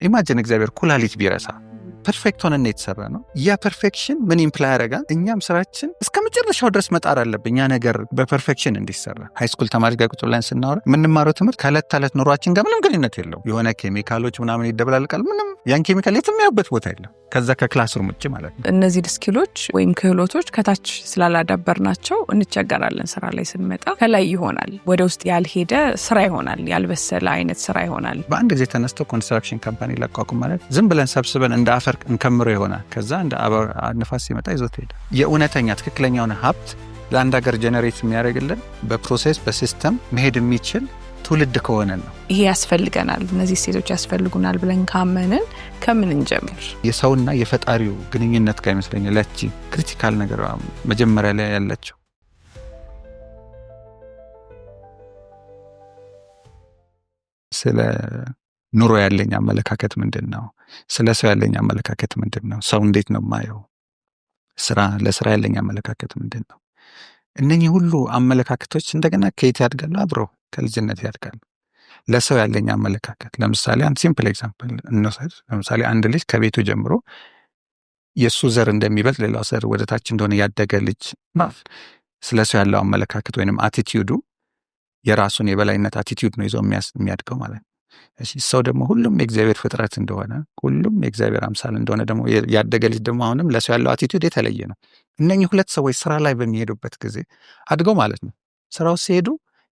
ኢማጂን እግዚአብሔር ኩላሊት ቢረሳ ፐርፌክት ሆነን የተሰራ ነው። ያ ፐርፌክሽን ምን ኢምፕላይ ያደርጋል? እኛም ስራችን እስከ መጨረሻው ድረስ መጣር አለብን ያ ነገር በፐርፌክሽን እንዲሰራ። ሃይስኩል ተማሪ ጋር ቁጭ ብለን ስናወራ የምንማረው ትምህርት ከዕለት ተዕለት ኑሯችን ጋር ምንም ግንኙነት የለውም። የሆነ ኬሚካሎች ምናምን ይደበላልቃል። ምንም ያን ኬሚካል የትም ያውበት ቦታ የለም ከዛ ከክላስሩም ውጭ ማለት ነው። እነዚህ ስኪሎች ወይም ክህሎቶች ከታች ስላላዳበርናቸው እንቸገራለን። ስራ ላይ ስንመጣ ከላይ ይሆናል፣ ወደ ውስጥ ያልሄደ ስራ ይሆናል፣ ያልበሰለ አይነት ስራ ይሆናል። በአንድ ጊዜ ተነስተው ኮንስትራክሽን ካምፓኒ ላቋቁም ማለት ዝም ብለን ሰብስበን እንደ አፈር እንከምሮ ይሆናል። ከዛ እንደ ንፋስ ሲመጣ ይዞት ሄደ። የእውነተኛ ትክክለኛውን ሀብት ለአንድ ሀገር ጀነሬት የሚያደርግልን በፕሮሴስ በሲስተም መሄድ የሚችል ትውልድ ከሆነ ነው። ይሄ ያስፈልገናል፣ እነዚህ ሴቶች ያስፈልጉናል ብለን ካመንን ከምን እንጀምር? የሰውና የፈጣሪው ግንኙነት ጋር ይመስለኛል ለቺ ክሪቲካል ነገር መጀመሪያ ላይ ያለችው። ስለ ኑሮ ያለኝ አመለካከት ምንድነው? ስለ ሰው ያለኝ አመለካከት ምንድነው? ሰው እንዴት ነው ማየው? ለስራ ያለኝ አመለካከት ምንድነው? እነኚህ ሁሉ አመለካከቶች እንደገና ከየት ያድጋሉ? አብሮ ከልጅነት ያድጋሉ። ለሰው ያለኝ አመለካከት ለምሳሌ አንድ ሲምፕል ኤግዛምፕል እንውሰድ። ለምሳሌ አንድ ልጅ ከቤቱ ጀምሮ የሱ ዘር እንደሚበልጥ ሌላው ዘር ወደታች እንደሆነ ያደገ ልጅ ስለ ሰው ያለው አመለካከት ወይንም አቲቲዩዱ የራሱን የበላይነት አቲቲዩድ ነው ይዞ የሚያድገው ማለት ነው። ሰው ደግሞ ሁሉም የእግዚአብሔር ፍጥረት እንደሆነ ሁሉም የእግዚአብሔር አምሳል እንደሆነ ደግሞ ያደገ ልጅ ደግሞ አሁንም ለሰው ያለው አቲቲዩድ የተለየ ነው። እነኚህ ሁለት ሰዎች ስራ ላይ በሚሄዱበት ጊዜ አድገው ማለት ነው ስራው ሲሄዱ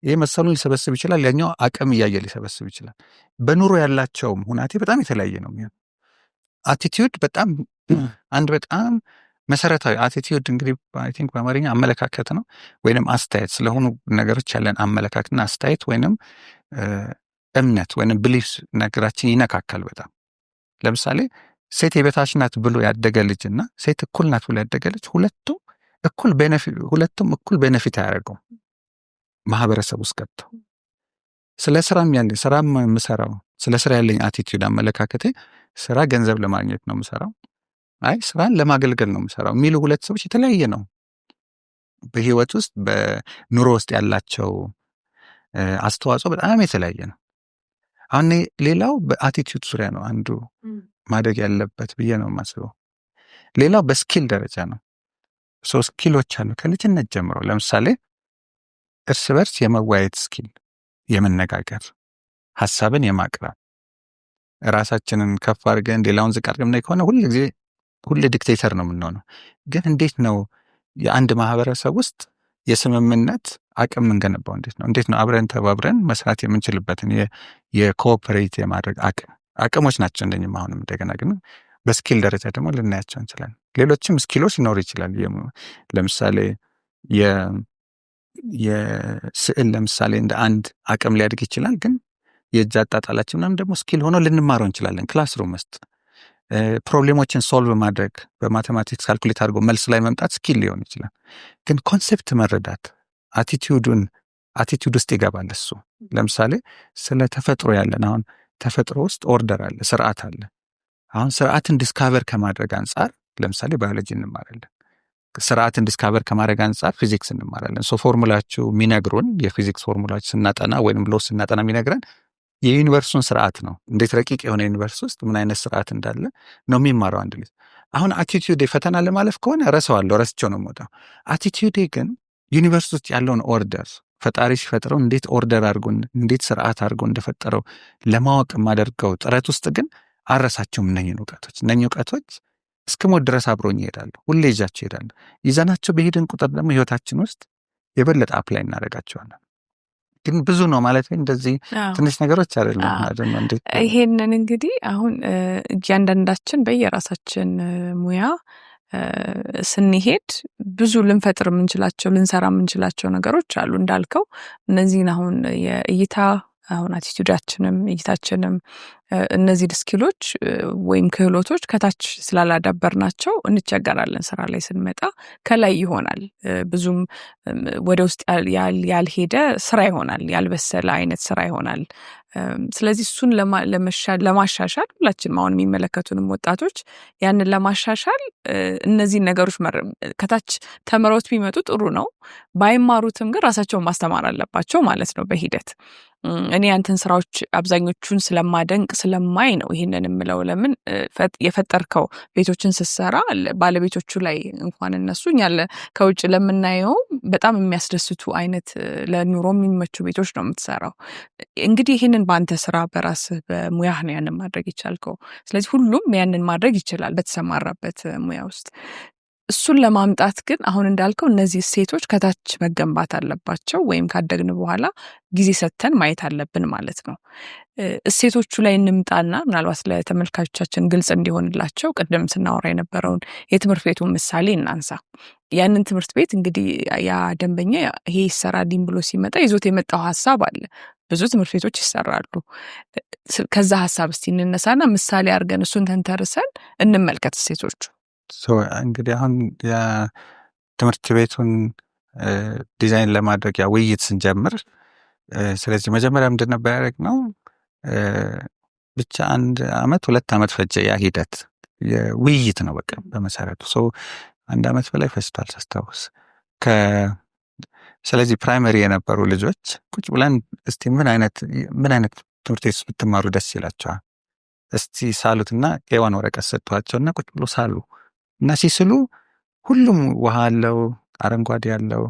ይሄ መሰሉን ሊሰበስብ ይችላል፣ ያኛው አቅም እያየ ሊሰበስብ ይችላል። በኑሮ ያላቸውም ሁናቴ በጣም የተለያየ ነው የሚሆነው። አቲቲዩድ በጣም መሰረታዊ አቲቲዩድ እንግዲህ አይ ቲንክ በአማርኛ አመለካከት ነው ወይንም አስተያየት ስለሆኑ ነገሮች ያለን አመለካከትና አስተያየት ወይንም እምነት ወይንም ብሊፍስ ነገራችን ይነካካል በጣም። ለምሳሌ ሴት የበታች ናት ብሎ ያደገ ልጅና ሴት እኩል ናት ብሎ ያደገ ልጅ ሁለቱም እኩል ቤኔፊት አያደርገው ማህበረሰብ ውስጥ ገብተው። ስለ ስራም የምሰራው ስለ ስራ ያለኝ አቲቲዩድ አመለካከቴ ስራ ገንዘብ ለማግኘት ነው የምሰራው፣ አይ ስራን ለማገልገል ነው የምሰራው የሚሉ ሁለት ሰዎች የተለያየ ነው በህይወት ውስጥ በኑሮ ውስጥ ያላቸው አስተዋጽኦ በጣም የተለያየ ነው። አሁን ሌላው በአቲቲዩድ ዙሪያ ነው አንዱ ማደግ ያለበት ብዬ ነው የማስበው። ሌላው በስኪል ደረጃ ነው። ስኪሎች አሉ ከልጅነት ጀምሮ። ለምሳሌ እርስ በርስ የመዋየት ስኪል፣ የመነጋገር፣ ሀሳብን የማቅረብ፣ ራሳችንን ከፍ አድርገን ሌላውን ዝቅ አድርገን ከሆነ ሁሉ ዲክቴተር ነው የምንሆነው። ግን እንዴት ነው የአንድ ማህበረሰብ ውስጥ የስምምነት አቅም እንገነባው? እንዴት ነው አብረን ተባብረን መስራት የምንችልበትን የኮኦፐሬት የማድረግ አቅሞች ናቸው እንደኝም። አሁንም እንደገና ግን በስኪል ደረጃ ደግሞ ልናያቸው እንችላለን። ሌሎችም ስኪሎች ሊኖሩ ይችላል። ለምሳሌ የስዕል ለምሳሌ እንደ አንድ አቅም ሊያድግ ይችላል። ግን የእጅ አጣጣላችን ምናምን ደግሞ ስኪል ሆኖ ልንማረው እንችላለን። ክላስሩም ውስጥ ፕሮብሌሞችን ሶልቭ ማድረግ በማቴማቲክስ ካልኩሌት አድርጎ መልስ ላይ መምጣት ስኪል ሊሆን ይችላል። ግን ኮንሴፕት መረዳት አቲቲዩድ ውስጥ ይገባል እሱ። ለምሳሌ ስለ ተፈጥሮ ያለን አሁን ተፈጥሮ ውስጥ ኦርደር አለ፣ ስርዓት አለ። አሁን ስርዓትን ዲስካቨር ከማድረግ አንጻር ለምሳሌ ባዮሎጂ እንማራለን። ስርዓትን ዲስካቨር ከማድረግ አንጻር ፊዚክስ እንማራለን። ፎርሙላችሁ የሚነግሩን የፊዚክስ ፎርሙላችሁ ስናጠና ወይም ሎ ስናጠና የሚነግረን የዩኒቨርሱን ስርዓት ነው። እንዴት ረቂቅ የሆነ ዩኒቨርስ ውስጥ ምን አይነት ስርዓት እንዳለ ነው የሚማረው አንድ ልጅ። አሁን አቲቲዩዴ ፈተና ለማለፍ ከሆነ ረስቼው ነው የምወጣው። አቲቲዩዴ ግን ዩኒቨርስ ውስጥ ያለውን ኦርደር ፈጣሪ ሲፈጥረው እንዴት ኦርደር አድርጎ እንዴት ስርዓት አድርጎ እንደፈጠረው ለማወቅ የማደርገው ጥረት ውስጥ ግን አረሳቸውም። እነኝህ እውቀቶች እስክሞት ድረስ አብሮኝ ይሄዳሉ። ሁሌ ይዛቸው ይሄዳሉ። ይዘናቸው በሄድን ቁጥር ደግሞ ህይወታችን ውስጥ የበለጠ አፕላይ እናደርጋቸዋለን። ግን ብዙ ነው ማለት እንደዚህ ትንሽ ነገሮች አይደለም። ይሄንን እንግዲህ አሁን እያንዳንዳችን በየራሳችን ሙያ ስንሄድ ብዙ ልንፈጥር የምንችላቸው ልንሰራ የምንችላቸው ነገሮች አሉ። እንዳልከው እነዚህን አሁን የእይታ አሁን አቲቲዩዳችንም እይታችንም እነዚህ ስኪሎች ወይም ክህሎቶች ከታች ስላላዳበርናቸው እንቸገራለን። ስራ ላይ ስንመጣ ከላይ ይሆናል፣ ብዙም ወደ ውስጥ ያልሄደ ስራ ይሆናል፣ ያልበሰለ አይነት ስራ ይሆናል። ስለዚህ እሱን ለማሻሻል ሁላችንም አሁን የሚመለከቱንም ወጣቶች ያንን ለማሻሻል እነዚህን ነገሮች ከታች ተምረውት ቢመጡ ጥሩ ነው። ባይማሩትም ግን ራሳቸውን ማስተማር አለባቸው ማለት ነው በሂደት። እኔ ያንተን ስራዎች አብዛኞቹን ስለማደንቅ ስለማይ ነው ይህንን የምለው። ለምን የፈጠርከው ቤቶችን ስትሰራ ባለቤቶቹ ላይ እንኳን እነሱ እኛ ከውጭ ለምናየው በጣም የሚያስደስቱ አይነት ለኑሮ የሚመቹ ቤቶች ነው የምትሰራው። እንግዲህ ይህንን በአንተ ስራ በራስህ በሙያህ ነው ያንን ማድረግ ይቻልከው። ስለዚህ ሁሉም ያንን ማድረግ ይችላል በተሰማራበት ሙያ ውስጥ። እሱን ለማምጣት ግን አሁን እንዳልከው እነዚህ እሴቶች ከታች መገንባት አለባቸው፣ ወይም ካደግን በኋላ ጊዜ ሰጥተን ማየት አለብን ማለት ነው። እሴቶቹ ላይ እንምጣና ምናልባት ለተመልካቾቻችን ግልጽ እንዲሆንላቸው ቅድም ስናወራ የነበረውን የትምህርት ቤቱን ምሳሌ እናንሳ። ያንን ትምህርት ቤት እንግዲህ ያ ደንበኛ ይሄ ይሰራልኝ ብሎ ሲመጣ ይዞት የመጣው ሀሳብ አለ። ብዙ ትምህርት ቤቶች ይሰራሉ። ከዛ ሀሳብ እስቲ እንነሳና ምሳሌ አድርገን እሱን ተንተርሰን እንመልከት እሴቶቹ። እንግዲህ አሁን የትምህርት ቤቱን ዲዛይን ለማድረግ ያ ውይይት ስንጀምር፣ ስለዚህ መጀመሪያ ምንድን ነበር ያደረግነው? ብቻ 1 ዓመት 2 ዓመት ፈጀ ያ ሂደት። ውይይት ነው በቃ በመሰረቱ 1 ዓመት በላይ ፈጅቷል ሳስታውስ። ስለዚህ ፕራይመሪ የነበሩ ልጆች ቁጭ ብለን እስቲ ምን አይነት ትምህርት ቤት ብትማሩ ደስ ይላቸዋል እስቲ ሳሉትና ቄዋን ወረቀት ሰጥቷቸውና ቁጭ ብሎ ሳሉ እና ሲስሉ ሁሉም ውሃ አለው፣ አረንጓዴ አለው።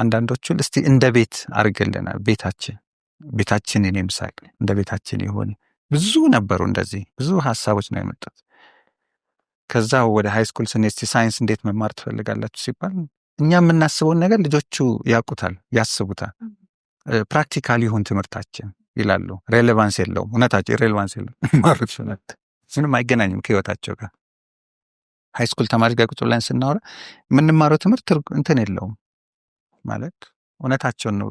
አንዳንዶቹ እስቲ እንደ ቤት አድርገልና ቤታችን እኔም ሳቅ እንደ ቤታችን ይሆን። ብዙ ነበሩ፣ እንደዚህ ብዙ ሀሳቦች ነው የመጡት። ከዛ ወደ ሃይ ስኩል ስንሄድ ሳይንስ እንዴት መማር ትፈልጋላችሁ ሲባል እኛ የምናስበውን ነገር ልጆቹ ያውቁታል፣ ያስቡታል። ፕራክቲካል ይሁን ትምህርታችን ይላሉ። ሬሌቫንስ የለውም፣ እውነታቸው ሬሌቫንስ የለውም። ማሩት ምንም አይገናኝም ከህይወታቸው ጋር። ሃይ ስኩል ተማሪ ጋር ቁጭ ብለን ስናወራ የምንማረው ትምህርት እንትን የለውም ማለት እውነታቸውን ነው።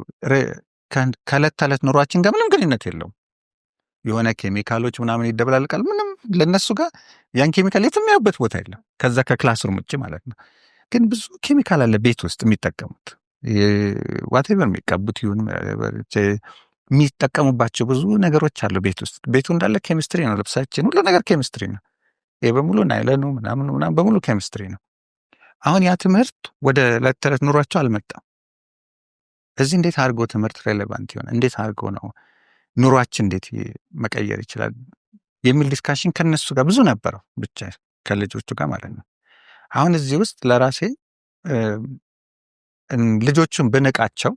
ከዕለት ተዕለት ኑሯችን ጋር ምንም ግንኙነት የለውም። የሆነ ኬሚካሎች ምናምን ይደበላልቃል። ምንም ለነሱ ጋር ያን ኬሚካል የትም ያዩበት ቦታ የለም፣ ከዛ ከክላስሩም ውጭ ማለት ነው። ግን ብዙ ኬሚካል አለ ቤት ውስጥ የሚጠቀሙት ዋቴቨር የሚቀቡት ይሁን የሚጠቀሙባቸው ብዙ ነገሮች አሉ ቤት ውስጥ። ቤቱ እንዳለ ኬሚስትሪ ነው። ልብሳችን ሁሉ ነገር ኬሚስትሪ ነው። ይሄ በሙሉ ናይለኑ ምናምን በሙሉ ኬሚስትሪ ነው። አሁን ያ ትምህርት ወደ ዕለት ተዕለት ኑሯቸው አልመጣም። እዚህ እንዴት አድርጎ ትምህርት ሬሌቫንት ይሆናል? እንዴት አድርጎ ነው ኑሯችን እንዴት መቀየር ይችላል የሚል ዲስካሽን ከነሱ ጋር ብዙ ነበረው፣ ብቻ ከልጆቹ ጋር ማለት ነው። አሁን እዚህ ውስጥ ለራሴ ልጆቹን ብንቃቸው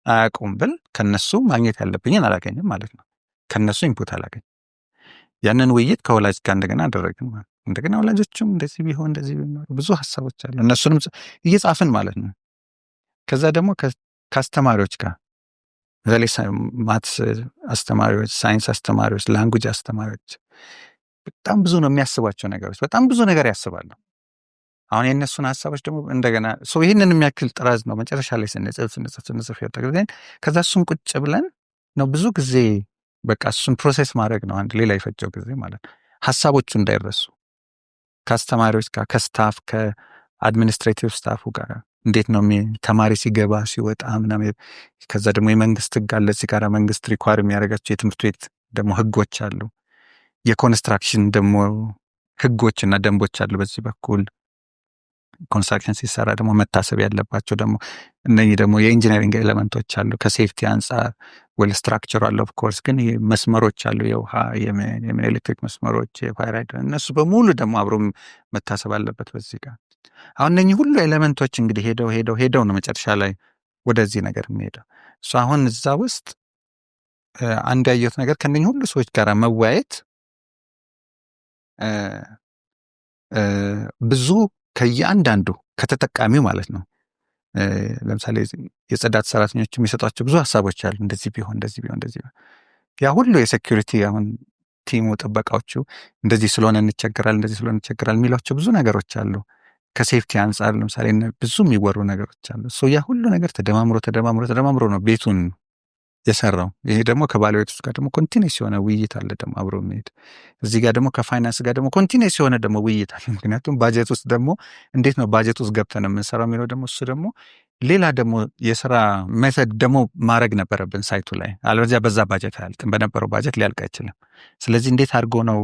አያውቁም ብል ከነሱ ማግኘት ያለብኝን አላገኝም ማለት ነው። ከነሱ ኢንፑት አላገኝም። ያንን ውይይት ከወላጅ ጋር እንደገና አደረግን ማለት ነው። እንደገና ወላጆቹም እንደዚህ ቢሆን እንደዚህ ብዙ ሀሳቦች አሉ፣ እነሱንም እየጻፍን ማለት ነው። ከዛ ደግሞ ከአስተማሪዎች ጋር በተለይ ማትስ አስተማሪዎች፣ ሳይንስ አስተማሪዎች፣ ላንጉጅ አስተማሪዎች በጣም ብዙ ነው የሚያስቧቸው ነገሮች፣ በጣም ብዙ ነገር ያስባሉ። አሁን የእነሱን ሀሳቦች ደግሞ እንደገና ይህንን የሚያክል ጥራዝ ነው መጨረሻ ላይ ስንጽፍ ይወጣል። ከዛ እሱን ቁጭ ብለን ነው ብዙ ጊዜ በቃ እሱን ፕሮሴስ ማድረግ ነው አንድ ሌላ የፈጀው ጊዜ ማለት ነው። ሀሳቦቹ እንዳይረሱ ከአስተማሪዎች ጋር፣ ከስታፍ ከአድሚኒስትሬቲቭ ስታፉ ጋር እንዴት ነው ተማሪ ሲገባ ሲወጣ ምናምን። ከዛ ደግሞ የመንግስት ህግ አለ እዚህ ጋር መንግስት ሪኳር የሚያደርጋቸው የትምህርት ቤት ደግሞ ህጎች አሉ። የኮንስትራክሽን ደግሞ ህጎች እና ደንቦች አሉ። በዚህ በኩል ኮንስትራክሽን ሲሰራ ደግሞ መታሰብ ያለባቸው ደግሞ እነኚህ ደግሞ የኢንጂነሪንግ ኤሌመንቶች አሉ። ከሴፍቲ አንጻር ወል ስትራክቸር አለ ኦፍ ኮርስ፣ ግን መስመሮች አሉ፣ የውሃ የኤሌክትሪክ መስመሮች፣ የፋየር ሃይድራንት፣ እነሱ በሙሉ ደግሞ አብሮ መታሰብ አለበት በዚህ ጋር። አሁን እነኚህ ሁሉ ኤሌመንቶች እንግዲህ ሄደው ነው መጨረሻ ላይ ወደዚህ ነገር የሚሄደው። አሁን እዛ ውስጥ አንድ ያየሁት ነገር ከእነኚህ ሁሉ ሰዎች ጋር መወያየት ብዙ ከየአንዳንዱ ከተጠቃሚው ማለት ነው። ለምሳሌ የጽዳት ሰራተኞች የሚሰጧቸው ብዙ ሀሳቦች አሉ። እንደዚህ ቢሆን እንደዚህ ቢሆን እንደዚህ ቢሆን ያ ሁሉ የሴኩሪቲ አሁን ቲሙ ጥበቃዎቹ እንደዚህ ስለሆነ እንቸገራል እንደዚህ ስለሆነ እንቸገራል የሚሏቸው ብዙ ነገሮች አሉ። ከሴፍቲ አንጻር ለምሳሌ ብዙ የሚወሩ ነገሮች አሉ። ያ ሁሉ ነገር ተደማምሮ ነው ቤቱን የሰራው። ይሄ ደግሞ ከባለቤቶች ጋር ደግሞ ኮንቲኒስ የሆነ ውይይት አለ ደግሞ አብሮ የሚሄድ። እዚህ ጋር ደግሞ ከፋይናንስ ጋር ደግሞ ኮንቲኒስ የሆነ ደግሞ ውይይት አለ። ምክንያቱም ባጀት ውስጥ ደግሞ እንዴት ነው ባጀት ውስጥ ገብተን የምንሰራው የሚለው ደግሞ እሱ ደግሞ ሌላ ደግሞ የስራ ሜተድ ደግሞ ማድረግ ነበረብን ሳይቱ ላይ። አለበለዚያ በዛ ባጀት አያልቅም፣ በነበረው ባጀት ሊያልቅ አይችልም። ስለዚህ እንዴት አድርጎ ነው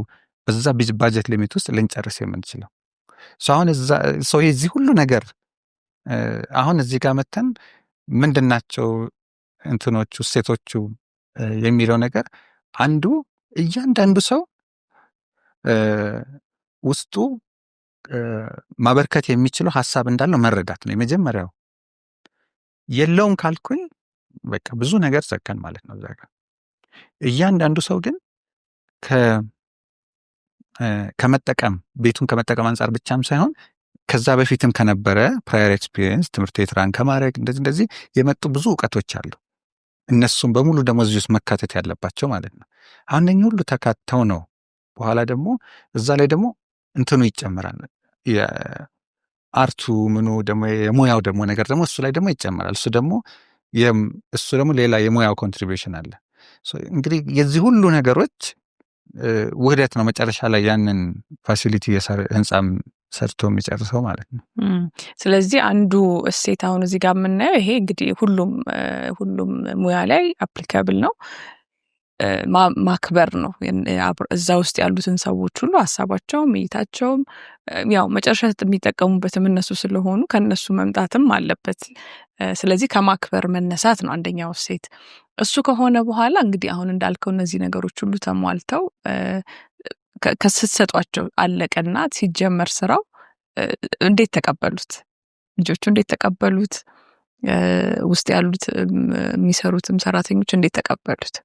በዛ ባጀት ሊሚት ውስጥ ልንጨርስ የምንችለው? አሁን የዚህ ሁሉ ነገር አሁን እዚህ ጋር መተን ምንድናቸው እንትኖቹ እሴቶቹ የሚለው ነገር አንዱ እያንዳንዱ ሰው ውስጡ ማበርከት የሚችለው ሀሳብ እንዳለው መረዳት ነው የመጀመሪያው። የለውም ካልኩኝ በቃ ብዙ ነገር ዘከን ማለት ነው እዛ ጋር። እያንዳንዱ ሰው ግን ከመጠቀም ቤቱን ከመጠቀም አንጻር ብቻም ሳይሆን ከዛ በፊትም ከነበረ ፕራየር ኤክስፒሪየንስ ትምህርት ቤት ራን ከማድረግ እንደዚህ የመጡ ብዙ እውቀቶች አሉ። እነሱም በሙሉ ደግሞ እዚህ ውስጥ መካተት ያለባቸው ማለት ነው። አሁን እነኚህ ሁሉ ተካተው ነው በኋላ ደግሞ እዛ ላይ ደግሞ እንትኑ ይጨምራል። የአርቱ ምኑ ደግሞ የሙያው ደግሞ ነገር ደግሞ እሱ ላይ ደግሞ ይጨምራል። እሱ ደግሞ ሌላ የሙያው ኮንትሪቢዩሽን አለ። እንግዲህ የዚህ ሁሉ ነገሮች ውህደት ነው መጨረሻ ላይ ያንን ፋሲሊቲ ህንፃም ሰርቶ የሚጨርሰው ማለት ነው። ስለዚህ አንዱ እሴት አሁን እዚህ ጋር የምናየው ይሄ እንግዲህ ሁሉም ሙያ ላይ አፕሊካብል ነው። ማክበር ነው። እዛ ውስጥ ያሉትን ሰዎች ሁሉ ሀሳባቸውም እይታቸውም ያው መጨረሻ የሚጠቀሙበትም እነሱ ስለሆኑ ከነሱ መምጣትም አለበት። ስለዚህ ከማክበር መነሳት ነው አንደኛው እሴት። እሱ ከሆነ በኋላ እንግዲህ አሁን እንዳልከው እነዚህ ነገሮች ሁሉ ተሟልተው ከስትሰጧቸው አለቀና ሲጀመር ስራው እንዴት ተቀበሉት? ልጆቹ እንዴት ተቀበሉት? ውስጥ ያሉት የሚሰሩትም ሰራተኞች እንዴት ተቀበሉት?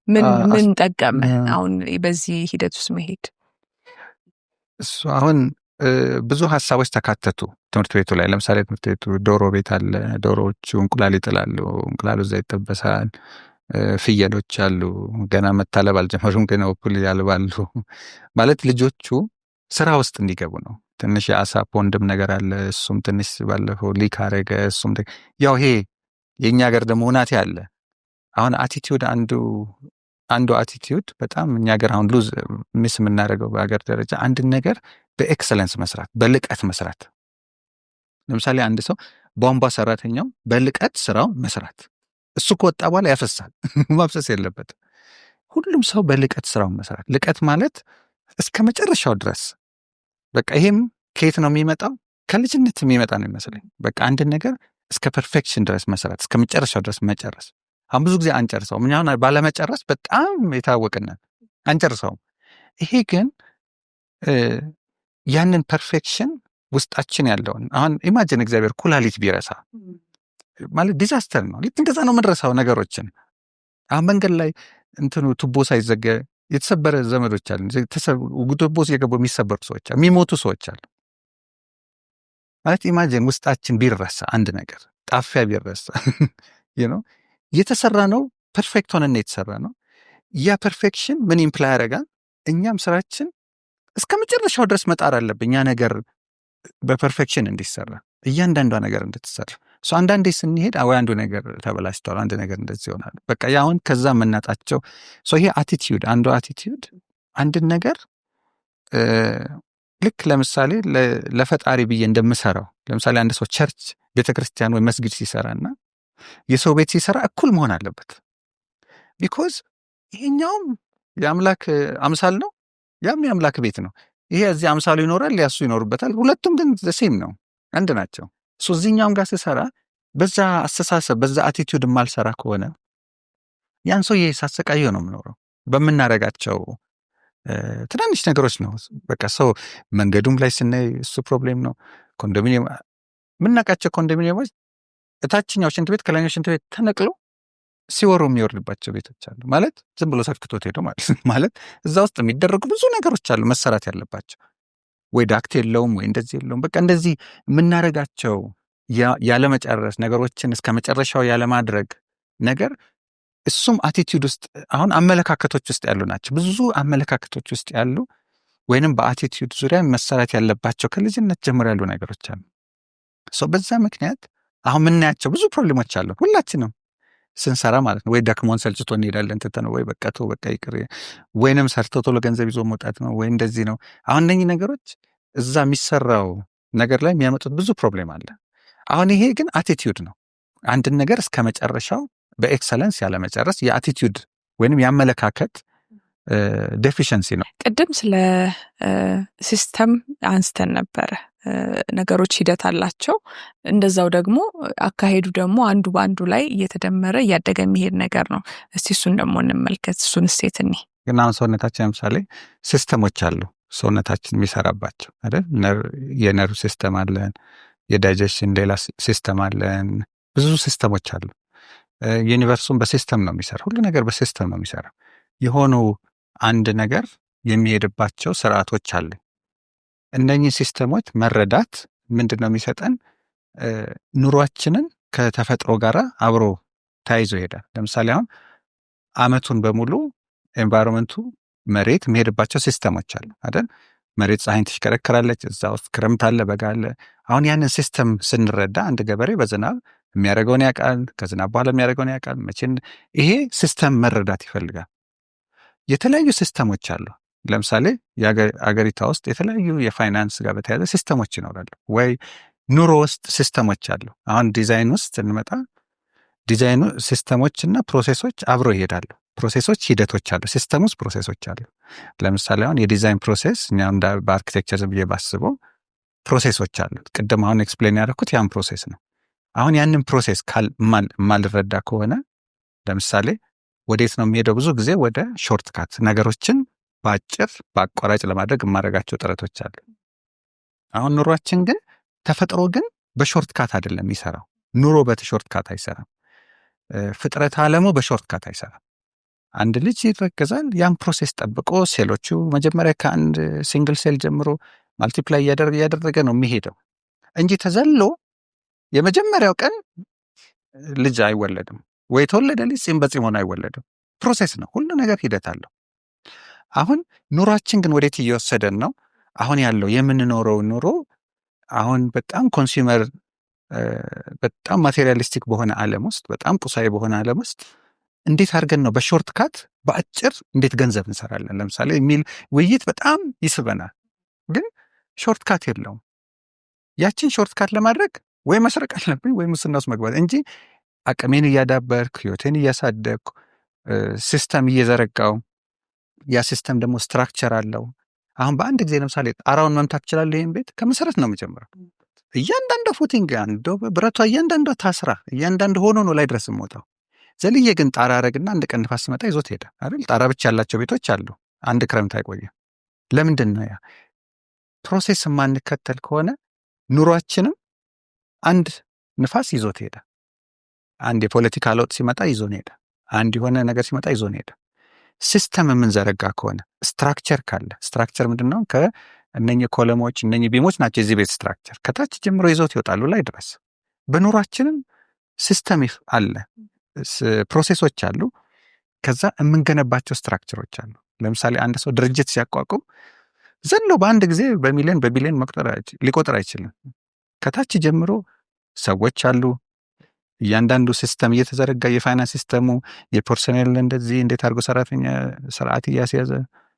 ምን ጠቀመ አሁን በዚህ ሂደት ውስጥ መሄድ? እሱ አሁን ብዙ ሀሳቦች ተካተቱ ትምህርት ቤቱ ላይ። ለምሳሌ ትምህርት ቤቱ ዶሮ ቤት አለ። ዶሮዎቹ እንቁላል ይጥላሉ። እንቁላሉ እዛ ይጠበሳል። ፍየሎች አሉ። ገና መታለብ አልጀመሩም፣ ግን ኦፕል ያልባሉ። ማለት ልጆቹ ስራ ውስጥ እንዲገቡ ነው። ትንሽ የአሳ ፖንድም ነገር አለ። እሱም ትንሽ ባለፈው ሊክ አረገ። እሱም ያው ይሄ የእኛ ሀገር ደግሞ ሁናቴ አለ። አሁን አቲቲዩድ አንዱ አቲቲዩድ በጣም እኛ ሀገር አሁን ሚስ የምናደርገው በሀገር ደረጃ አንድን ነገር በኤክሰለንስ መስራት፣ በልቀት መስራት። ለምሳሌ አንድ ሰው ቧንቧ ሰራተኛው በልቀት ስራው መስራት፣ እሱ ከወጣ በኋላ ያፈሳል። ማፍሰስ የለበትም። ሁሉም ሰው በልቀት ስራውን መስራት። ልቀት ማለት እስከ መጨረሻው ድረስ በቃ ይሄም ከየት ነው የሚመጣው? ከልጅነት የሚመጣ ነው ይመስለኝ። በቃ አንድን ነገር እስከ ፐርፌክሽን ድረስ መስራት፣ እስከ መጨረሻው ድረስ መጨረስ። አሁን ብዙ ጊዜ አንጨርሰውም። እኛ አሁን ባለመጨረስ በጣም የታወቅነን አንጨርሰውም። ይሄ ግን ያንን ፐርፌክሽን ውስጣችን ያለውን አሁን ኢማጂን እግዚአብሔር ኩላሊት ቢረሳ ማለት ዲዛስተር ነው። ልክ እንደዛ ነው የምንረሳው ነገሮችን። አሁን መንገድ ላይ እንትኑ ቱቦ ሳይዘጋ የተሰበረ ዘመዶች አሉ። ቱቦ ሲገቡ የሚሰበሩ ሰዎች አሉ፣ የሚሞቱ ሰዎች አሉ። ማለት ኢማጂን ውስጣችን ቢረሳ አንድ ነገር ጣፊያ ቢረሳ የተሰራ ነው፣ ፐርፌክት ሆነን የተሰራ ነው። ያ ፐርፌክሽን ምን ኢምፕላይ ያደርጋል? እኛም ስራችን እስከ መጨረሻው ድረስ መጣር አለብን። ያ ነገር በፐርፌክሽን እንዲሰራ፣ እያንዳንዷ ነገር እንድትሰራ። አንዳንዴ ስንሄድ ወይ አንዱ ነገር ተበላሽቷል፣ አንድ ነገር እንደዚህ ይሆናል። በቃ ያሁን ከዛ የምናጣቸው ይሄ አቲቲዩድ፣ አንዱ አቲቲዩድ አንድን ነገር ልክ ለምሳሌ ለፈጣሪ ብዬ እንደምሰራው፣ ለምሳሌ አንድ ሰው ቸርች፣ ቤተክርስቲያን ወይ መስጊድ ሲሰራና የሰው ቤት ሲሰራ እኩል መሆን አለበት። ቢኮዝ ይሄኛውም የአምላክ አምሳል ነው፣ ያም የአምላክ ቤት ነው። ይሄ እዚህ አምሳሉ ይኖራል፣ ያሱ ይኖርበታል። ሁለቱም ግን ሴም ነው፣ አንድ ናቸው። እዚህኛውም ጋር ስሰራ በዛ አስተሳሰብ በዛ አቲቲዩድ የማልሰራ ከሆነ ያን ሰው ሳሰቃየው ነው የምኖረው። በምናረጋቸው ትናንሽ ነገሮች ነው። በቃ ሰው መንገዱም ላይ ስናይ እሱ ፕሮብሌም ነው። ኮንዶሚኒየም የምናውቃቸው ኮንዶሚኒየሞች እታችኛው ሽንት ቤት ከላይኛው ሽንት ቤት ተነቅሎ ሲወሩ የሚወርድባቸው ቤቶች አሉ። ማለት ዝም ብሎ ሰፍክቶት ሄዶ ማለት እዛ ውስጥ የሚደረጉ ብዙ ነገሮች አሉ መሰራት ያለባቸው። ወይ ዳክት የለውም ወይ እንደዚህ የለውም። በቃ እንደዚህ የምናረጋቸው ያለመጨረስ ነገሮችን እስከ መጨረሻው ያለማድረግ ነገር፣ እሱም አቲቲዩድ ውስጥ አሁን አመለካከቶች ውስጥ ያሉ ናቸው። ብዙ አመለካከቶች ውስጥ ያሉ ወይንም በአቲቲዩድ ዙሪያ መሰራት ያለባቸው ከልጅነት ጀምሮ ያሉ ነገሮች አሉ። በዛ ምክንያት አሁን የምናያቸው ብዙ ፕሮብሌሞች አሉ ሁላችንም ስንሰራ ማለት ነው። ወይ ደክሞን ሰልችቶ እንሄዳለን ትተነው፣ ወይ በቃ ይቅር፣ ወይንም ሰርቶ ቶሎ ገንዘብ ይዞ መውጣት ነው፣ ወይ እንደዚህ ነው። አሁን እነኚህ ነገሮች እዛ የሚሰራው ነገር ላይ የሚያመጡት ብዙ ፕሮብሌም አለ። አሁን ይሄ ግን አቲቲዩድ ነው። አንድን ነገር እስከ መጨረሻው በኤክሰለንስ ያለመጨረስ የአቲቲዩድ ወይንም የአመለካከት ዴፊሽንሲ ነው። ቅድም ስለ ሲስተም አንስተን ነበረ። ነገሮች ሂደት አላቸው። እንደዛው ደግሞ አካሄዱ ደግሞ አንዱ በአንዱ ላይ እየተደመረ እያደገ የሚሄድ ነገር ነው። እስቲ እሱን ደግሞ እንመልከት። እሱን እሴትኒ ግን አሁን ሰውነታችን ለምሳሌ ሲስተሞች አሉ ሰውነታችን የሚሰራባቸው አይደል? የነርቭ ሲስተም አለን፣ የዳይጀሽን ሌላ ሲስተም አለን፣ ብዙ ሲስተሞች አሉ። ዩኒቨርሱም በሲስተም ነው የሚሰራ። ሁሉ ነገር በሲስተም ነው የሚሰራ። የሆኑ አንድ ነገር የሚሄድባቸው ስርዓቶች አሉ። እነኚህ ሲስተሞች መረዳት ምንድን ነው የሚሰጠን? ኑሯችንን ከተፈጥሮ ጋር አብሮ ተያይዞ ይሄዳል። ለምሳሌ አሁን አመቱን በሙሉ ኤንቫይሮንመንቱ መሬት የሚሄድባቸው ሲስተሞች አሉ አይደል? መሬት ፀሐይን ትሽከረከራለች፣ እዛ ውስጥ ክረምት አለ፣ በጋ አለ። አሁን ያንን ሲስተም ስንረዳ አንድ ገበሬ በዝናብ የሚያደርገውን ያውቃል፣ ከዝናብ በኋላ የሚያደርገውን ያውቃል። መቼም ይሄ ሲስተም መረዳት ይፈልጋል። የተለያዩ ሲስተሞች አሉ። ለምሳሌ የአገሪቷ ውስጥ የተለያዩ የፋይናንስ ጋር በተያያዘ ሲስተሞች ይኖራሉ። ወይ ኑሮ ውስጥ ሲስተሞች አሉ። አሁን ዲዛይን ውስጥ እንመጣ፣ ዲዛይኑ ሲስተሞችና ፕሮሴሶች አብሮ ይሄዳሉ። ፕሮሴሶች ሂደቶች አሉ፣ ሲስተም ውስጥ ፕሮሴሶች አሉ። ለምሳሌ አሁን የዲዛይን ፕሮሴስ እኛ በአርኪቴክቸር ዝም ብዬ ባስበው ፕሮሴሶች አሉ። ቅድም አሁን ኤክስፕሌን ያደረኩት ያን ፕሮሴስ ነው። አሁን ያንን ፕሮሴስ ማልረዳ ከሆነ ለምሳሌ ወዴት ነው የሚሄደው? ብዙ ጊዜ ወደ ሾርት ካት ነገሮችን በአጭር በአቋራጭ ለማድረግ የማድረጋቸው ጥረቶች አሉ። አሁን ኑሯችን ግን ተፈጥሮ ግን በሾርት ካት አይደለም የሚሰራው። ኑሮ በሾርት ካት አይሰራም። ፍጥረት ዓለሙ በሾርት ካት አይሰራም። አንድ ልጅ ይረገዛል። ያን ፕሮሴስ ጠብቆ ሴሎቹ መጀመሪያ ከአንድ ሲንግል ሴል ጀምሮ ማልቲፕላይ እያደረገ ነው የሚሄደው እንጂ ተዘሎ የመጀመሪያው ቀን ልጅ አይወለድም። ወይ ተወለደ ልጅ ፂም በፂም ሆኖ አይወለድም። ፕሮሴስ ነው። ሁሉ ነገር ሂደት አለው። አሁን ኑሯችን ግን ወዴት እየወሰደን ነው? አሁን ያለው የምንኖረው ኑሮ አሁን በጣም ኮንሱመር በጣም ማቴሪያሊስቲክ በሆነ ዓለም ውስጥ በጣም ቁሳዊ በሆነ ዓለም ውስጥ እንዴት አድርገን ነው በሾርት ካት በአጭር እንዴት ገንዘብ እንሰራለን ለምሳሌ የሚል ውይይት በጣም ይስበናል። ግን ሾርት ካት የለውም። ያችን ሾርት ካት ለማድረግ ወይ መስረቅ አለብኝ ወይ ሙስና ውስጥ መግባት እንጂ አቅሜን እያዳበርኩ ህይወቴን እያሳደግኩ ሲስተም እየዘረጋው ያ ሲስተም ደግሞ ስትራክቸር አለው። አሁን በአንድ ጊዜ ለምሳሌ ጣራውን መምታት እችላለሁ። ይህን ቤት ከመሰረት ነው የምጀምረው። እያንዳንዱ ፉቲንግ አንዱ ብረቷ እያንዳንዱ ታስራ እያንዳንዱ ሆኖ ነው ላይ ድረስ የምወጣው። ዘልዬ ግን ጣራ አረግና አንድ ቀን ንፋስ ሲመጣ ይዞት ሄደ አይደል? ጣራ ብቻ ያላቸው ቤቶች አሉ። አንድ ክረምት አይቆይም። ለምንድን ነው ያ? ፕሮሴስ የማንከተል ከሆነ ኑሯችንም አንድ ንፋስ ይዞት ሄደ። አንድ የፖለቲካ ለውጥ ሲመጣ ይዞን ሄደ። አንድ የሆነ ነገር ሲመጣ ይዞን ሄደ። ሲስተም የምንዘረጋ ከሆነ ስትራክቸር ካለ ስትራክቸር ምንድነው? ከእነኚህ ኮለሞች እነኚህ ቢሞች ናቸው የዚህ ቤት ስትራክቸር። ከታች ጀምሮ ይዞት ይወጣሉ ላይ ድረስ። በኑሯችንም ሲስተም አለ፣ ፕሮሴሶች አሉ። ከዛ የምንገነባቸው ስትራክቸሮች አሉ። ለምሳሌ አንድ ሰው ድርጅት ሲያቋቁም ዘሎ በአንድ ጊዜ በሚሊዮን በቢሊዮን ሊቆጥር አይችልም። ከታች ጀምሮ ሰዎች አሉ። እያንዳንዱ ሲስተም እየተዘረጋ የፋይናንስ ሲስተሙ የፐርሰኔል እንደዚህ እንዴት አድርጎ ሰራተኛ ስርዓት እያስያዘ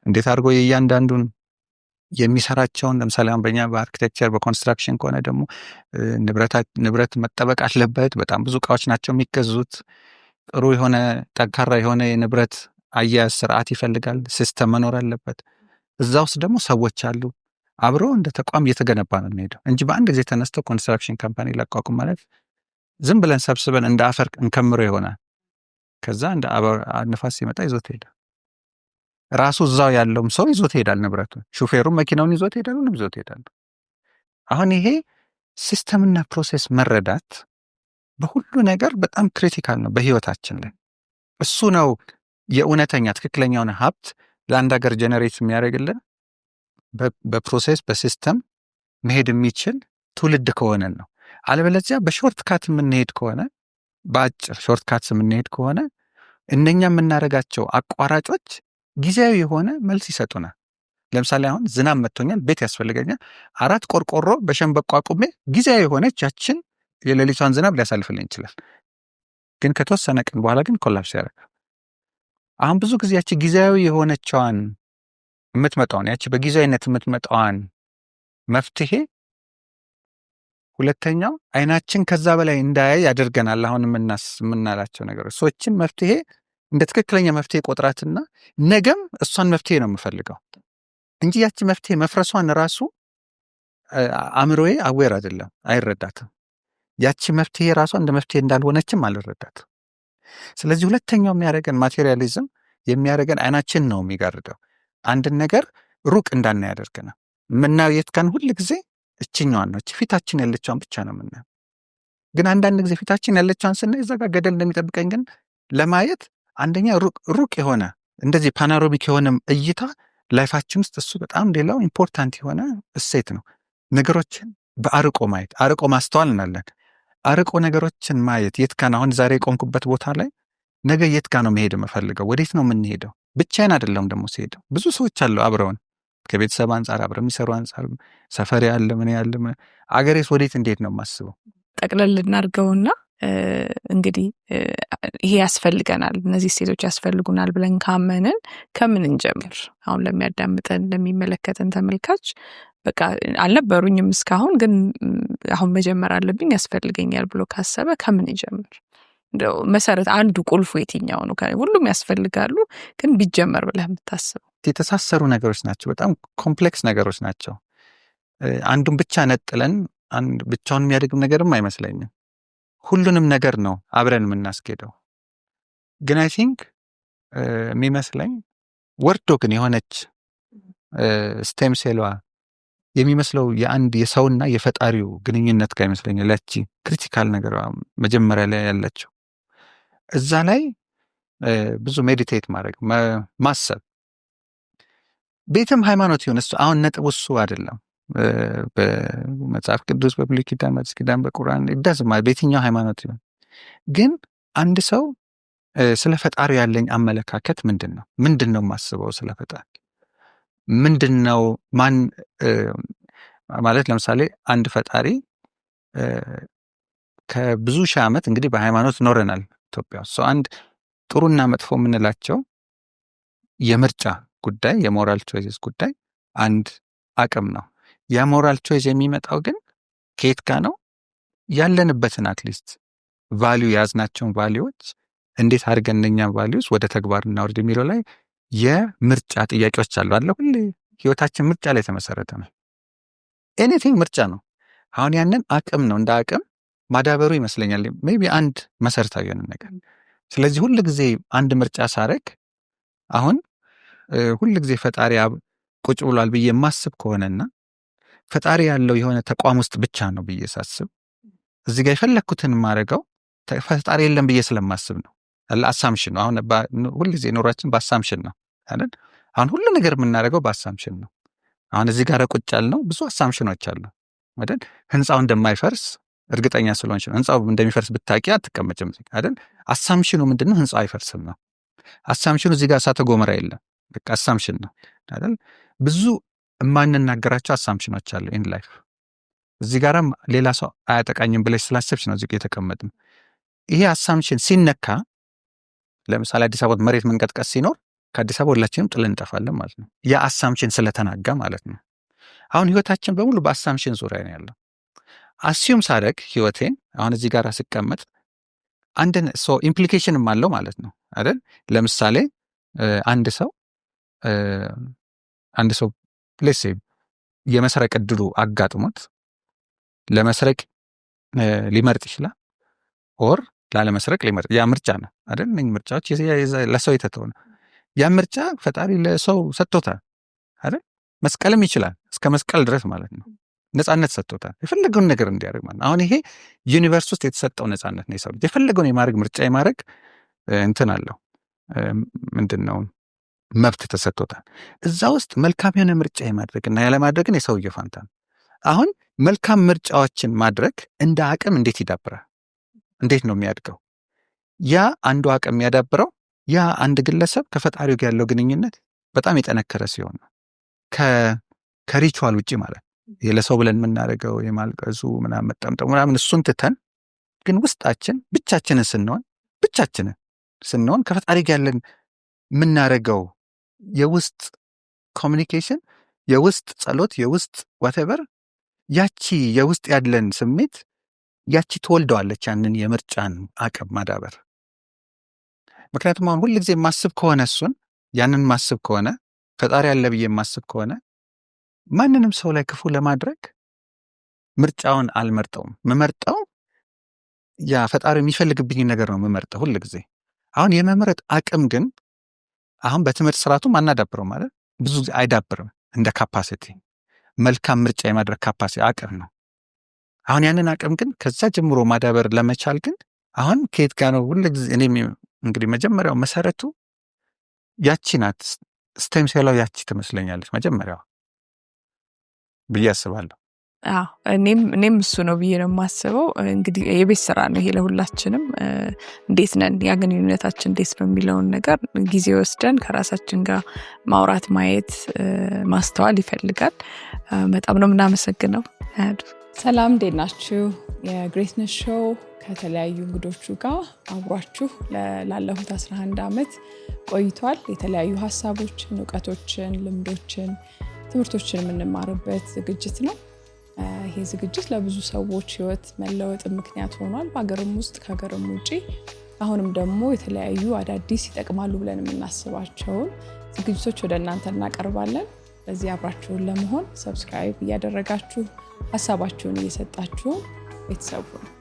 እንዴት አድርጎ የእያንዳንዱን የሚሰራቸውን ለምሳሌ አሁን በእኛ በአርኪቴክቸር በኮንስትራክሽን ከሆነ ደግሞ ንብረት መጠበቅ አለበት። በጣም ብዙ እቃዎች ናቸው የሚገዙት። ጥሩ የሆነ ጠንካራ የሆነ የንብረት አያያዝ ስርዓት ይፈልጋል። ሲስተም መኖር አለበት። እዛ ውስጥ ደግሞ ሰዎች አሉ። አብረው እንደ ተቋም እየተገነባ ነው የሚሄደው እንጂ በአንድ ጊዜ ተነስተው ኮንስትራክሽን ካምፓኒ ላቋቁም ማለት ዝም ብለን ሰብስበን እንደ አፈር እንከምሮ ይሆናል። ከዛ እንደ ንፋስ ሲመጣ ይዞት ሄዳል። ራሱ እዛው ያለውም ሰው ይዞት ሄዳል ንብረቱ። ሹፌሩም መኪናውን ይዞት ሄዳል፣ ሁሉም ይዞት ሄዳል። አሁን ይሄ ሲስተምና ፕሮሴስ መረዳት በሁሉ ነገር በጣም ክሪቲካል ነው በህይወታችን ላይ። እሱ ነው የእውነተኛ ትክክለኛውን ሀብት ለአንድ ሀገር ጀነሬት የሚያደርግልን። በፕሮሴስ በሲስተም መሄድ የሚችል ትውልድ ከሆነን ነው። አለበለዚያ በሾርት ካት የምንሄድ ከሆነ በአጭር ሾርት ካት የምንሄድ ከሆነ እነኛ የምናደርጋቸው አቋራጮች ጊዜያዊ የሆነ መልስ ይሰጡናል። ለምሳሌ አሁን ዝናብ መጥቶኛል፣ ቤት ያስፈልገኛል። 4 ቆርቆሮ በሸንበቆ አቁሜ ጊዜያዊ የሆነች ያችን የሌሊቷን ዝናብ ሊያሳልፍልኝ ይችላል። ግን ከተወሰነ ቀን በኋላ ግን ኮላፕስ ያደርጋል። አሁን ብዙ ጊዜ ያቺ ጊዜያዊ የሆነችዋን የምትመጣውን ያቺ በጊዜያዊነት የምትመጣዋን መፍትሄ ሁለተኛው አይናችን ከዛ በላይ እንዳያይ ያደርገናል። አሁን የምናላቸው ነገሮች ሰዎችን መፍትሄ እንደ ትክክለኛ መፍትሄ ቆጥራትና ነገም እሷን መፍትሄ ነው የምፈልገው እንጂ ያቺ መፍትሄ መፍረሷን ራሱ አእምሮዬ አዌር አይደለም፣ አይረዳትም። ያቺ መፍትሄ ራሷ እንደ መፍትሄ እንዳልሆነችም አልረዳትም። ስለዚህ ሁለተኛው የሚያደርገን ማቴሪያሊዝም የሚያደርገን አይናችን ነው የሚጋርደው። አንድን ነገር ሩቅ እንዳናይ ያደርገናል። የምናየው የት ጋር ሁል ጊዜ እችኛዋን ነው፣ ፊታችን ያለችዋን ብቻ ነው የምናየው። ግን አንዳንድ ጊዜ ፊታችን ያለችዋን ስናይ እዛ ጋር ገደል እንደሚጠብቀኝ ግን ለማየት አንደኛ ሩቅ የሆነ እንደዚህ ፓኖራሚክ የሆነ እይታ ላይፋችን ውስጥ እሱ በጣም ሌላው ኢምፖርታንት የሆነ እሴት ነው። ነገሮችን በአርቆ ማየት፣ አርቆ ማስተዋል እናለን። አርቆ ነገሮችን ማየት የት ጋር አሁን ዛሬ የቆምኩበት ቦታ ላይ ነገ የት ጋር ነው መሄድ የምፈልገው? ወዴት ነው የምንሄደው? ብቻዬን አይደለም ደግሞ ሲሄደው ብዙ ሰዎች አሉ አብረውን፣ ከቤተሰብ አንጻር አብረው የሚሰሩ አንጻር፣ ሰፈር ያለ ምን ያለ አገሬስ ወዴት እንዴት ነው የማስበው? ጠቅለል እናድርገውና እንግዲህ ይሄ ያስፈልገናል፣ እነዚህ ሴቶች ያስፈልጉናል ብለን ካመንን ከምን እንጀምር? አሁን ለሚያዳምጠን ለሚመለከተን ተመልካች በቃ አልነበሩኝም እስካሁን ግን አሁን መጀመር አለብኝ ያስፈልገኛል ብሎ ካሰበ ከምን ይጀምር? እንደው መሰረት አንዱ ቁልፉ የትኛው ነው? ሁሉም ያስፈልጋሉ፣ ግን ቢጀመር ብለህ የምታስበው? የተሳሰሩ ነገሮች ናቸው፣ በጣም ኮምፕሌክስ ነገሮች ናቸው። አንዱን ብቻ ነጥለን ብቻውን የሚያደግም ነገርም አይመስለኝም። ሁሉንም ነገር ነው አብረን የምናስኬደው። ግን አይ ቲንክ የሚመስለኝ ወርዶ ግን የሆነች ስቴም ሴሏ የሚመስለው የአንድ የሰውና የፈጣሪው ግንኙነት ጋር ይመስለኛል። ያቺ ክሪቲካል ነገር መጀመሪያ ላይ ያለችው እዛ ላይ ብዙ ሜዲቴት ማድረግ ማሰብ፣ ቤትም ሃይማኖት ይሁን እሱ አሁን ነጥብ እሱ አይደለም። በመጽሐፍ ቅዱስ በብሉይ ኪዳን በአዲስ ኪዳን በቁርአን ይዳዝማ በየትኛው ሃይማኖት ይሁን ግን አንድ ሰው ስለ ፈጣሪ ያለኝ አመለካከት ምንድን ነው የማስበው ስለ ፈጣሪ ምንድን ነው ማን ማለት ለምሳሌ አንድ ፈጣሪ ከብዙ ሺህ ዓመት እንግዲህ በሃይማኖት ኖረናል ኢትዮጵያ ውስጥ። አንድ ጥሩና መጥፎ የምንላቸው የምርጫ ጉዳይ የሞራል ቾይስ ጉዳይ አንድ አቅም ነው። ያ ሞራል ቾይስ የሚመጣው ግን ከየት ጋር ነው? ያለንበትን አትሊስት ቫልዩ ያዝናቸውን ቫልዩዎች እንዴት አድርገን እነኛን ቫልዩስ ወደ ተግባር እናወርድ የሚለው ላይ የምርጫ ጥያቄዎች አሉ አለ። ሁሌ ህይወታችን ምርጫ ላይ የተመሰረተ ነው። ኤኒቲንግ ምርጫ ነው። አሁን ያንን አቅም ነው እንደ አቅም ማዳበሩ ይመስለኛል ሜይ ቢ አንድ መሰረታዊ የሆነ ነገር። ስለዚህ ሁል ጊዜ አንድ ምርጫ ሳረግ አሁን ሁል ጊዜ ፈጣሪ ቁጭ ብሏል ብዬ የማስብ ከሆነና ፈጣሪ ያለው የሆነ ተቋም ውስጥ ብቻ ነው ብዬ ሳስብ እዚህ ጋር የፈለግኩትን ማድረገው ፈጣሪ የለም ብዬ ስለማስብ ነው። አሳምሽን ነው። አሁን ሁል ጊዜ ኖራችን በአሳምሽን ነው አይደል? አሁን ሁሉ ነገር የምናደርገው በአሳምሽን ነው። አሁን እዚህ ጋር ቁጭ ያልነው ብዙ አሳምሽኖች አሉ አይደል? ህንፃው እንደማይፈርስ እርግጠኛ ስለሆንሽ ነው። ህንፃው እንደሚፈርስ ብታውቂ አትቀመጭም አይደል? አሳምሽኑ ምንድነው? ህንፃው አይፈርስም ነው። አሳምሽኑ እዚህ ጋር እሳተ ገሞራ የለም፣ በቃ አሳምሽን ነው አይደል? ብዙ የማንናገራቸው አሳምሽኖች አሉ ኢን ላይፍ። እዚህ ጋርም ሌላ ሰው አያጠቃኝም ብለሽ ስላሰብሽ ነው እዚህ ጋር የተቀመጥም። ይሄ አሳምሽን ሲነካ ለምሳሌ አዲስ አበባ መሬት መንቀጥቀጥ ሲኖር ከአዲስ አበባ ሁላችንም ጥለን እንጠፋለን ማለት ነው። ያ አሳምሽን ስለተናጋ ማለት ነው። አሁን ህይወታችን በሙሉ በአሳምሽን ዙሪያ ነው ያለው። አሲዩም ሳደግ ህይወቴን አሁን እዚህ ጋር ስቀመጥ አንድን ሰው ኢምፕሊኬሽንም አለው ማለት ነው አይደል? ለምሳሌ አንድ ሰው ሌሴ የመስረቅ እድሉ አጋጥሞት ለመስረቅ ሊመርጥ ይችላል ኦር ላለመስረቅ ሊመርጥ፣ ያ ምርጫ ነው አይደል? እነዚህ ምርጫዎች ለሰው የተተው ነው። ያ ምርጫ ፈጣሪ ለሰው ሰጥቶታል አይደል? መስቀልም ይችላል እስከ መስቀል ድረስ ማለት ነው። ነፃነት ሰጥቶታል የፈለገውን ነገር እንዲያደርግ ማለት ነው። አሁን ይሄ ዩኒቨርስ ውስጥ የተሰጠው ነፃነት ነው። የሰው ልጅ የፈለገውን የማድረግ ምርጫ የማድረግ እንትን አለው ምንድነው መብት ተሰጥቶታል። እዛ ውስጥ መልካም የሆነ ምርጫ የማድረግና ያለማድረግን የሰውየው ፋንታ ነው። አሁን መልካም ምርጫዎችን ማድረግ እንደ አቅም እንዴት ይዳብራል? እንዴት ነው የሚያድገው? ያ አንዱ አቅም የሚያዳብረው ያ አንድ ግለሰብ ከፈጣሪው ጋር ያለው ግንኙነት በጣም የጠነከረ ሲሆን ነው። ከሪቹዋል ውጪ ማለት ለሰው ብለን የምናደርገው የማልቀሱ ምናምን መጠምጠም ምናምን እሱን ትተን ግን ውስጣችን ብቻችንን ስንሆን ከፈጣሪ ጋር ያለን የምናደርገው የውስጥ ኮሚኒኬሽን፣ የውስጥ ጸሎት፣ የውስጥ ዋቴቨር ያቺ የውስጥ ያለን ስሜት ያቺ ትወልደዋለች ያንን የምርጫን አቅም ማዳበር። ምክንያቱም አሁን ሁልጊዜ የማስብ ከሆነ እሱን ያንን ማስብ ከሆነ ፈጣሪ አለ ብዬ የማስብ ከሆነ ማንንም ሰው ላይ ክፉ ለማድረግ ምርጫውን አልመርጠውም። የምመርጠው ያ ፈጣሪ የሚፈልግብኝ ነገር ነው የምመርጠው ሁልጊዜ። አሁን የመምረጥ አቅም ግን አሁን በትምህርት ስርዓቱም አናዳብረው ማለት ብዙ ጊዜ አይዳብርም። እንደ ካፓሲቲ መልካም ምርጫ የማድረግ ካፓሲቲ አቅም ነው። አሁን ያንን አቅም ግን ከዛ ጀምሮ ማዳበር ለመቻል ግን አሁን ከየት ጋር ነው ሁልጊዜ እኔ እንግዲህ መጀመሪያው መሰረቱ ያቺ ናት። ስቴም ሴሏ ያቺ ትመስለኛለች መጀመሪያው ብዬ አስባለሁ። እኔም እሱ ነው ብዬ ነው የማስበው። እንግዲህ የቤት ስራ ነው ይሄ ለሁላችንም። እንዴት ነን ያ ግንኙነታችን እንዴት ነው የሚለውን ነገር ጊዜ ወስደን ከራሳችን ጋር ማውራት፣ ማየት፣ ማስተዋል ይፈልጋል። በጣም ነው የምናመሰግነው። ሰላም እንዴት ናችሁ? የግሬትነስ ሾው ከተለያዩ እንግዶቹ ጋር አብሯችሁ ላለፉት 11 ዓመት ቆይቷል። የተለያዩ ሀሳቦችን፣ እውቀቶችን፣ ልምዶችን፣ ትምህርቶችን የምንማርበት ዝግጅት ነው። ይሄ ዝግጅት ለብዙ ሰዎች ህይወት መለወጥ ምክንያት ሆኗል፣ በሀገርም ውስጥ ከሀገርም ውጪ። አሁንም ደግሞ የተለያዩ አዳዲስ ይጠቅማሉ ብለን የምናስባቸውን ዝግጅቶች ወደ እናንተ እናቀርባለን። በዚህ አብራችሁን ለመሆን ሰብስክራይብ እያደረጋችሁ ሀሳባችሁን እየሰጣችሁ ቤተሰቡ ነው።